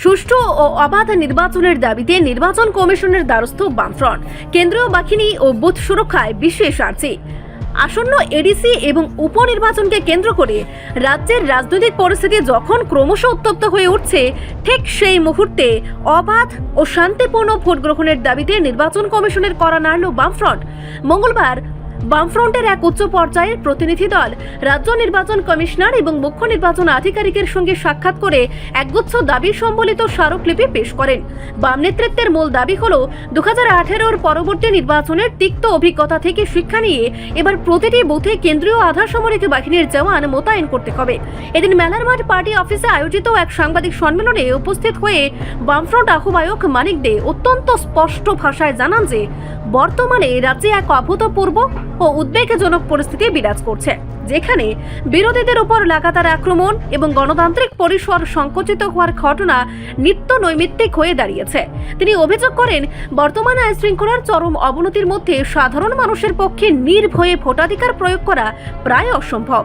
সুষ্ঠু ও অবাধ নির্বাচনের দাবিতে নির্বাচন কমিশনের দ্বারস্থ বামফ্রন্ট। কেন্দ্রীয় বাহিনী ও বুথ সুরক্ষায় বিশেষ আর্জি। আসন্ন এডিসি এবং উপনির্বাচনকে কেন্দ্র করে রাজ্যের রাজনৈতিক পরিস্থিতি যখন ক্রমশ উত্তপ্ত হয়ে উঠছে, ঠিক সেই মুহূর্তে অবাধ ও শান্তিপূর্ণ ভোট গ্রহণের দাবিতে নির্বাচন কমিশনের কড়া নাড়ল বামফ্রন্ট। মঙ্গলবার বামফ্রন্টের এক উচ্চ পর্যায়ের প্রতিনিধি দল রাজ্য নির্বাচন কমিশনার এবং মুখ্য নির্বাচন আধিকারিকের সঙ্গে সাক্ষাৎ করে একগুচ্ছ দাবি সম্বলিত স্মারকলিপি পেশ করেন। বাম নেতৃত্বের মূল দাবি হল 2018-র পরবর্তী নির্বাচনের তিক্ত অভিজ্ঞতা থেকে শিক্ষা নিয়ে এবার প্রতিটি বুথে কেন্দ্রীয় আধা সামরিক বাহিনীর জওয়ান মোতায়েন করতে হবে। এদিন মেলারমাঠ পার্টি অফিসে আয়োজিত এক সাংবাদিক সম্মেলনে উপস্থিত হয়ে বামফ্রন্ট আহ্বায়ক মানিক দে অত্যন্ত স্পষ্ট ভাষায় জানান যে বর্তমানে রাজ্যে এক অভূতপূর্ব ও উদ্বেগজনক পরিস্থিতি বিরাজ করছে, যেখানে বিরোধীদের উপর লাগাতার আক্রমণ এবং গণতান্ত্রিক পরিসর সংকুচিত হওয়ার ঘটনা নিত্য নৈমিত্তিক হয়ে দাঁড়িয়েছে। তিনি অভিযোগ করেন, বর্তমান আইন শৃঙ্খলার চরম অবনতির মধ্যে সাধারণ মানুষের পক্ষে নির্ভয়ে ভোটাধিকার প্রয়োগ করা প্রায় অসম্ভব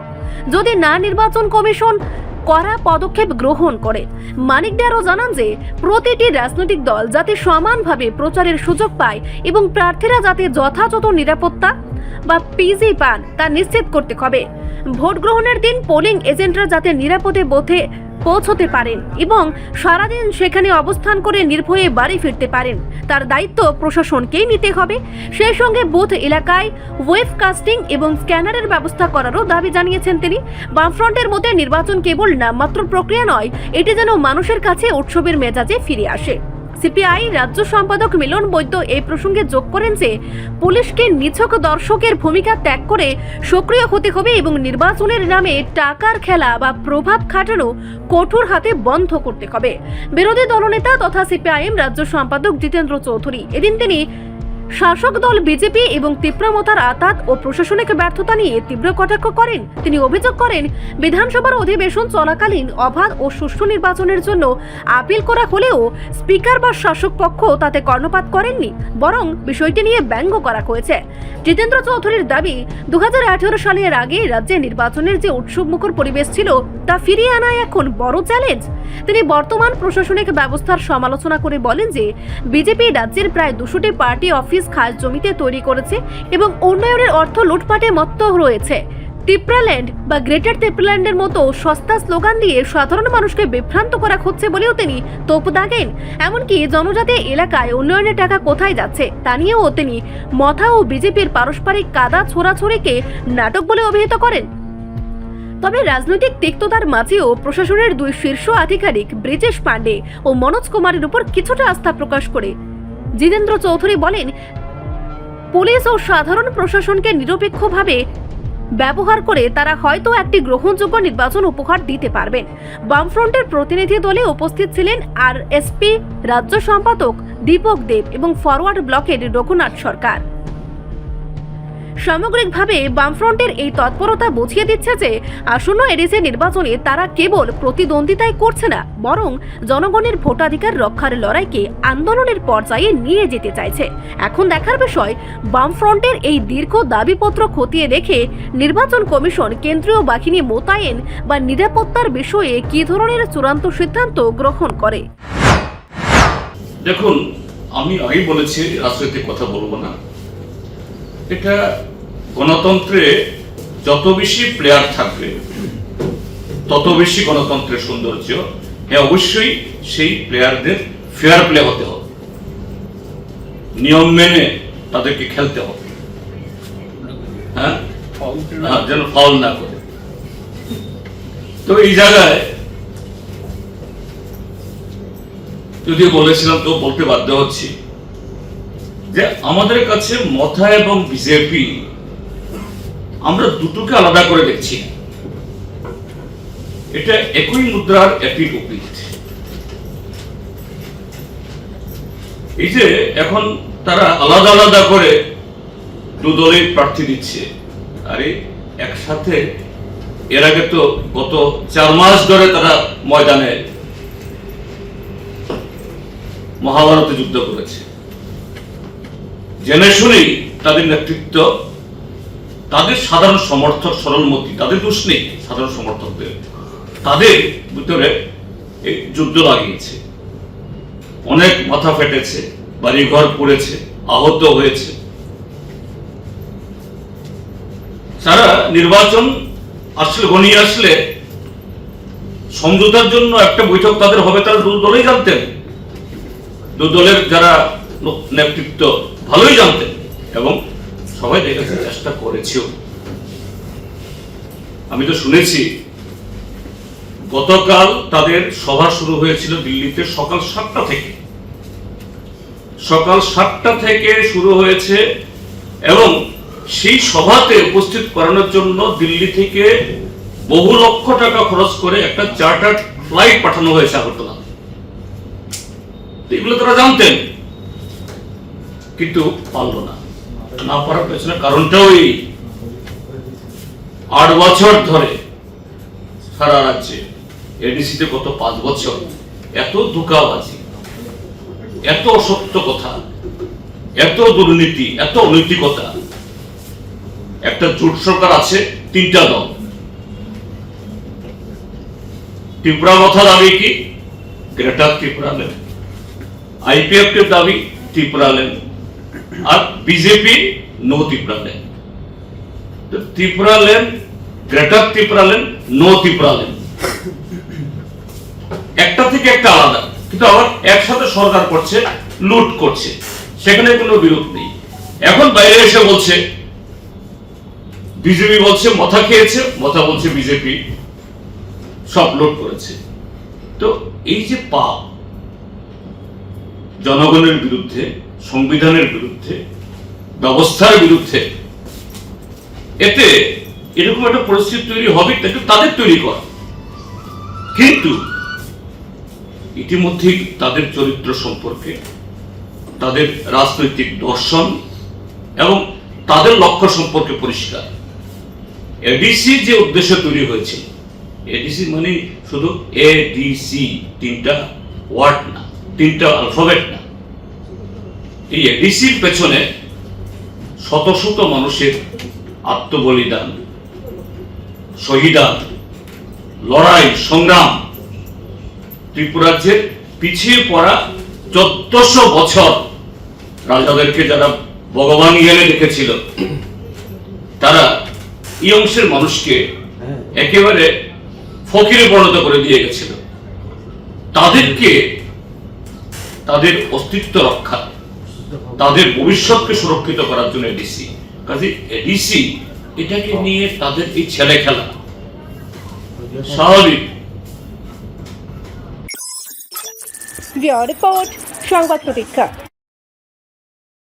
যদি না নির্বাচন কমিশন কড়া পদক্ষেপ গ্রহণ করে। মানিক দে আরও জানান যে প্রতিটি রাজনৈতিক দল যাতে সমানভাবে প্রচারের সুযোগ পায় এবং প্রার্থীরা যাতে যথাযথ নিরাপত্তা বা পিজি পান তা নিশ্চিত করতে হবে। ভোট গ্রহণের দিন পোলিং এজেন্টরা যাতে নিরাপদে বুথে পৌঁছতে পারেন এবং সারাদিন সেখানে অবস্থান করে নির্ভয়ে বাড়ি ফিরতে পারেন, তার দায়িত্ব প্রশাসনকেই নিতে হবে। সেই সঙ্গে বুথ এলাকায় ওয়েবকাস্টিং এবং স্ক্যানারের ব্যবস্থা করারও দাবি জানিয়েছেন তিনি। বামফ্রন্টের মধ্যে নির্বাচন কেবল নামমাত্র প্রক্রিয়া নয়, এটি যেন মানুষের কাছে উৎসবের মেজাজে ফিরে আসে। সিপিআই রাজ্য সম্পাদক মিলন বৈদ্য এই প্রসঙ্গে যোগ করেন যে পুলিশকে নিছক দর্শকের ভূমিকা ত্যাগ করে সক্রিয় হতে হবে এবং নির্বাচনের নামে টাকার খেলা বা প্রভাব খাটানো কঠোর হাতে বন্ধ করতে হবে। বিরোধী দলনেতা তথা সিপিআইএম রাজ্য সম্পাদক জিতেন্দ্র চৌধুরী এদিন তিনি শাসক দল বিজেপি এবং তীব্রমতার আতাত ও প্রশাসনিক ব্যর্থতা নিয়ে তীব্র কটাক্ষ করেন। তিনি অভিযোগ করেন, বিধানসভার অধিবেশন চলাকালীন অবাধ ও সুষ্ঠু নির্বাচনের জন্য আপিল করা হলেও স্পিকার বা শাসক পক্ষ তাতে কর্ণপাত করেননি, বরং বিষয়টি নিয়ে ব্যঙ্গ করা হয়েছে। জিতেন্দ্র চৌধুরীর দাবি, 2018 সালের আগে রাজ্যে নির্বাচনের যে উৎসবমুখর পরিবেশ ছিল তা ফিরিয়ে আনা এখন বড় চ্যালেঞ্জ। তিনি বর্তমান প্রশাসনিক ব্যবস্থার সমালোচনা করে বলেন যে বিজেপি রাজ্যের প্রায় 200টি পার্টি অফিস খাস জমিতে তৈরি করেছে এবং উন্নয়নের অর্থ লুটপাটে মত্ত রয়েছে। টিপ্রাল্যান্ড বা গ্রেটার টিপ্রাল্যান্ডের মতো সস্তা স্লোগান দিয়ে সাধারণ মানুষকে বিভ্রান্ত করা হচ্ছে বলেও তিনি তোপ দাগেন। এমনকি জনজাতি এলাকায় উন্নয়নের টাকা কোথায় যাচ্ছে তা নিয়েও তিনি মথা ও বিজেপির পারস্পরিক কাদা ছোড়াছড়িকে নাটক বলে অভিহিত করেন। তবে রাজনৈতিক তিক্ততার মাঝেও প্রশাসনের দুই শীর্ষ আধিকারিক ব্রিজেশ পান্ডে ও মনোজ কুমারের উপর কিছুটা আস্থা প্রকাশ করে জিতেন্দ্র চৌধুরী বলেন, পুলিশ ও সাধারণ প্রশাসনকে নিরপেক্ষভাবে ব্যবহার করে তারা হয়তো একটি গ্রহণযোগ্য নির্বাচন উপহার দিতে পারবেন। বামফ্রন্টের প্রতিনিধি দলে উপস্থিত ছিলেন আরএসপি রাজ্য সম্পাদক দীপক দেব এবং ফরওয়ার্ড ব্লকের রঘুনাথ সরকার। সামগ্রিকভাবে বামফ্রন্টের এই তৎপরতা বুঝিয়ে দিচ্ছে যে আসন্ন এডিসি নির্বাচনে তারা কেবল প্রতিদ্বন্দ্বিতাই করছে না, বরং জনগণের ভোটাধিকার রক্ষার লড়াইকে আন্দোলনের পর্যায়ে নিয়ে যেতে চাইছে। এখন দেখার বিষয়, বামফ্রন্টের এই দীর্ঘ দাবিপত্র খতিয়ে দেখে নির্বাচন কমিশন কেন্দ্রীয় বাহিনী মোতায়েন বা নিরাপত্তার বিষয়ে কী ধরনের চূড়ান্ত সিদ্ধান্ত গ্রহণ করে। দেখুন, আমি আগেই বলেছি রাজনৈতিক কথা বলবো না। এটা গণতন্ত্রে যত বেশি প্লেয়ার থাকবে তত বেশি গণতন্ত্রের সৌন্দর্য। হ্যাঁ, অবশ্যই সেই প্লেয়ারদের ফেয়ার প্লে হতে হবে, নিয়ম মেনে তাদেরকে খেলতে হবে, হ্যাঁ, যেন ফাউল না করে। তো এই জায়গায় যদি বলেছিলাম তো বলতে বাধ্য হচ্ছি যে আমাদের কাছে মথা এবং বিজেপি আমরা দুটোকে আলাদা করে দেখছি। এটা একই মুদ্রার একই প্রকৃতি। এই যে এখন তারা আলাদা আলাদা করে দু দলের প্রার্থী দিচ্ছে, আরে একসাথে এর আগে তো গত 4 মাস ধরে তারা ময়দানে মহাভারতে যুদ্ধ করেছে। জেনে শুনেই তাদের নেতৃত্ব, তাদের সাধারণ সমর্থক সরলমতি, তাদের দোষ নেই, সাধারণ সমর্থকদের তাদের ভিতরে যুদ্ধ লাগিয়েছে। অনেক মাথা ফেটেছে, বাড়িঘর পড়েছে, আহত হয়েছে। সারা নির্বাচন আসলে ঘনিয়ে আসলে সমঝোতার জন্য একটা বৈঠক তাদের হবে, তারা দু দলেই জানতেন। দু দলের যারা নেতৃত্ব ভালোই জানতেন এবং সবাই দেখেছে, চেষ্টা করেছেও। আমি তো শুনেছি গতকাল তাদের সভা শুরু হয়েছিল দিল্লিতে সকাল 7টা থেকে। সকাল 7টা থেকে শুরু হয়েছে এবং সেই সভাতে উপস্থিত করানোর জন্য দিল্লি থেকে বহু লক্ষ টাকা খরচ করে একটা চার্টার্ড ফ্লাইট পাঠানো হয়েছে আগরতলা। এগুলো তারা জানতেন, কিন্তু পারল না। না পারার পেছনে কারণটাও এই 8 বছর ধরে সারা রাজ্যে এডিসিতে গত 5 বছর এত ধোঁকাবাজি, এত অসত্য কথা, এত দুর্নীতি, এত অনৈতিকতা। একটা জোট সরকার আছে, 3টা দল। ত্রিপুরা কথা দাবি কি? Greater Tripura lane. আইপিএফ এর দাবি ত্রিপুরা লেন, আর বিজেপি নো ত্রিপুরা লেন। তো Tripura land, greater Tripura land, no Tripura land, একটা থেকে একটা আলাদা, কিন্তু আবার একসাথে সরকার করছে, লুট করছে, সেখানে কোনো বিরোধ নেই। এখন বাইরে এসে বলছে, বিজেপি বলছে মাথা খেয়েছে, মাথা বলছে বিজেপি সব লুট করেছে। তো এই যে পাপ, জনগণের বিরুদ্ধে, সংবিধানের বিরুদ্ধে, ব্যবস্থার বিরুদ্ধে, এতে এরকম একটা পরিস্থিতি তৈরি হবে, তাদের তৈরি করা। কিন্তু ইতিমধ্যেই তাদের চরিত্র সম্পর্কে, তাদের রাজনৈতিক দর্শন এবং তাদের লক্ষ্য সম্পর্কে পরিষ্কার। এডিসি যে উদ্দেশ্য তৈরি হয়েছিল, এডিসি মানে শুধু এডিসি 3টা ওয়ার্ড না, 3টা অ্যালফাবেট না। এই এডিসির পেছনে শত শত মানুষের আত্মবলিদান, শহীদান, লড়াই, সংগ্রাম। ত্রিপুরাজ্যের পিছিয়ে পড়া 1400 বছর রাজাদেরকে যারা ভগবান জ্ঞানে দেখেছিল, তারা এই অংশের মানুষকে একেবারে ফকিরে পরিণত করে দিয়ে গেছিল। তাদেরকে, তাদের অস্তিত্ব রক্ষা, তাদের ভবিষ্যৎকে সুরক্ষিত করার জন্য এডিসি। কাজে এডিসি এটাকে নিয়ে তাদের এই ছেলে খেলা স্বাভাবিক। রিপোর্ট সংবাদ প্রতীক্ষা।